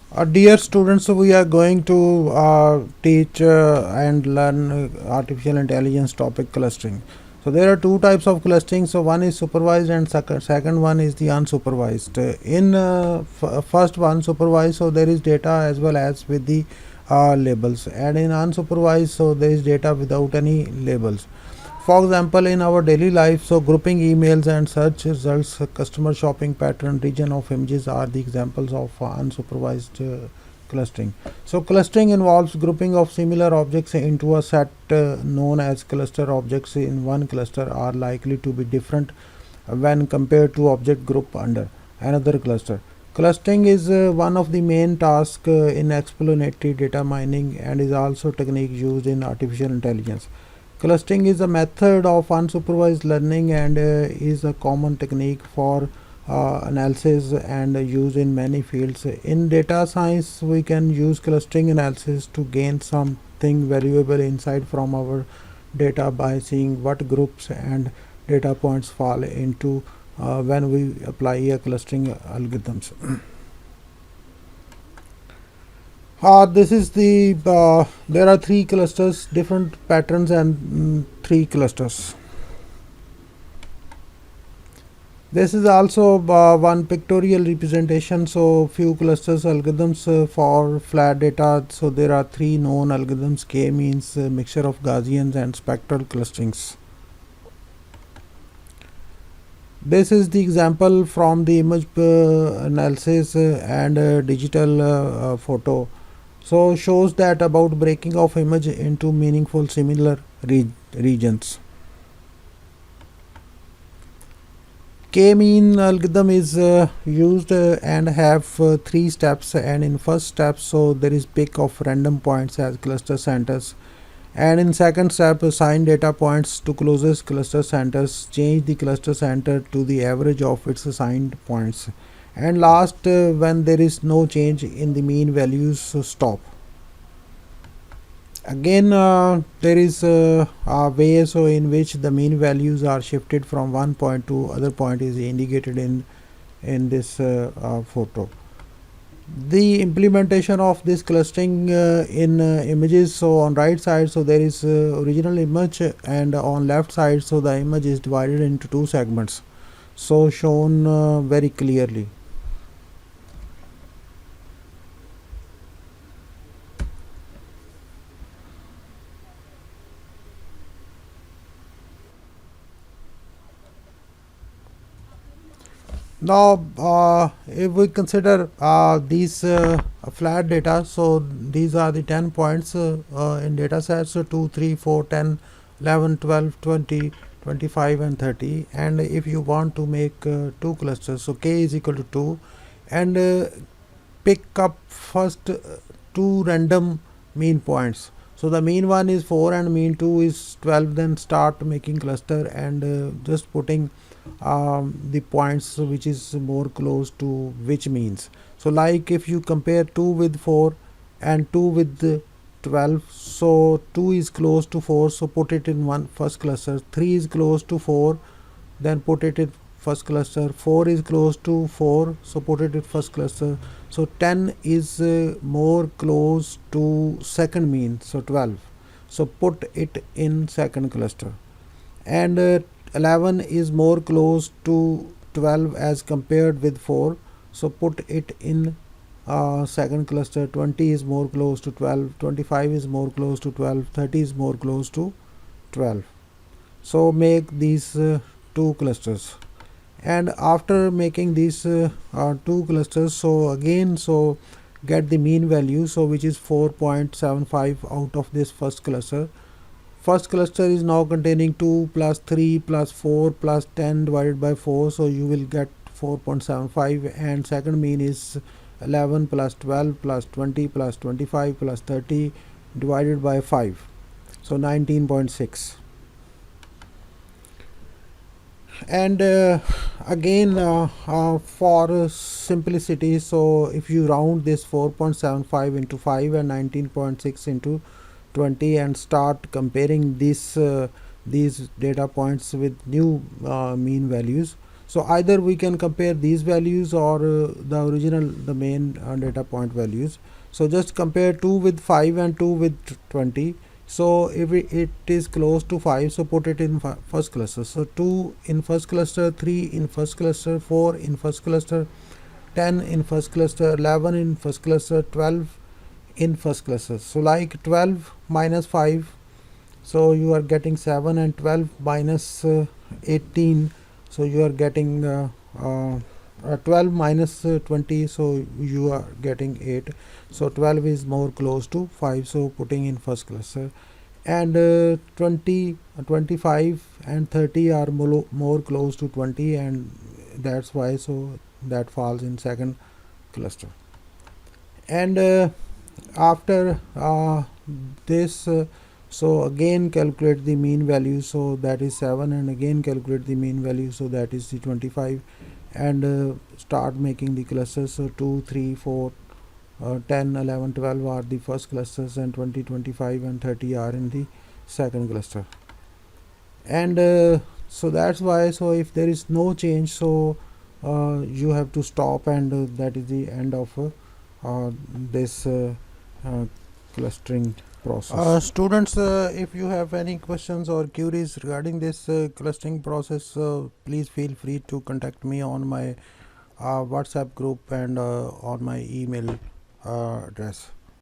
Dear students, we are going to teach and learn artificial intelligence topic clustering. So there are two types of clustering. So one is supervised and second one is the unsupervised. In first one supervised, so there is data as well as with the labels, and in unsupervised, so there is data without any labels. For example, in our daily life, so grouping emails and search results, customer shopping pattern, region of images are the examples of unsupervised clustering. So clustering involves grouping of similar objects into a set known as cluster. Objects in one cluster are likely to be different when compared to object group under another cluster. Clustering is one of the main tasks in explanatory data mining and is also a technique used in artificial intelligence. Clustering is a method of unsupervised learning and is a common technique for analysis and used in many fields. In data science, we can use clustering analysis to gain something valuable insight from our data by seeing what groups and data points fall into when we apply a clustering algorithms. This is the there are three clusters, different patterns, and three clusters. This is also one pictorial representation. So few clusters algorithms for flat data. So there are three known algorithms. K means mixture of Gaussians and spectral clusterings. This is the example from the image analysis and digital photo. So shows that about breaking of image into meaningful similar regions. K-mean algorithm is used and have three steps, and in first step, so there is pick of random points as cluster centers, and in second step assign data points to closest cluster centers, change the cluster center to the average of its assigned points, and last when there is no change in the mean values, so stop. Again there is a way so in which the mean values are shifted from one point to other point is indicated in this photo. The implementation of this clustering in images, so on right side so there is original image, and on left side so the image is divided into two segments, so shown very clearly. Now if we consider these flat data, so these are the 10 points in data sets, so 2 3 4 10 11 12 20 25 and 30, and if you want to make two clusters, so k is equal to 2, and pick up first two random mean points. So the mean one is 4 and mean 2 is 12, then start making cluster and just putting the points which is more close to which means. So like if you compare 2 with 4 and 2 with 12, so 2 is close to 4, so put it in one first cluster. 3 is close to 4, then put it in first cluster. 4 is close to 4, so put it in first cluster. So 10 is more close to second mean, so 12, so put it in second cluster, and 11 is more close to 12 as compared with 4, so put it in second cluster. 20 is more close to 12, 25 is more close to 12, 30 is more close to 12. So make these two clusters, and after making these two clusters, so again so get the mean value, so which is 4.75 out of this first cluster. First cluster is now containing 2 plus 3 plus 4 plus 10 divided by 4, so you will get 4.75, and second mean is 11 plus 12 plus 20 plus 25 plus 30 divided by 5, so 19.6. And again for simplicity, so if you round this 4.75 into 5 and 19.6 into 20 and start comparing these data points with new mean values, So either we can compare these values or the original, the main data point values. So just compare 2 with 5 and 2 with 20. So if it is close to 5, so put it in first cluster. So 2 in first cluster, 3 in first cluster, 4 in first cluster, 10 in first cluster, 11 in first cluster, 12 in first cluster. So like 12 minus 5, so you are getting 7, and 12 minus 18, so you are getting 12 minus 20, so you are getting 8. So 12 is more close to 5, so putting in first cluster. And 20, 25 and 30 are more close to 20, and that's why, so that falls in second cluster. And after this, so again calculate the mean value, so that is 7, and again calculate the mean value, so that is the 25, and start making the clusters. So 2, 3, 4, 10, 11, 12 are the first clusters, and 20, 25 and 30 are in the second cluster. And so that's why, so if there is no change, so you have to stop, and that is the end of this clustering process. Students, if you have any questions or queries regarding this clustering process, please feel free to contact me on my WhatsApp group and on my email address.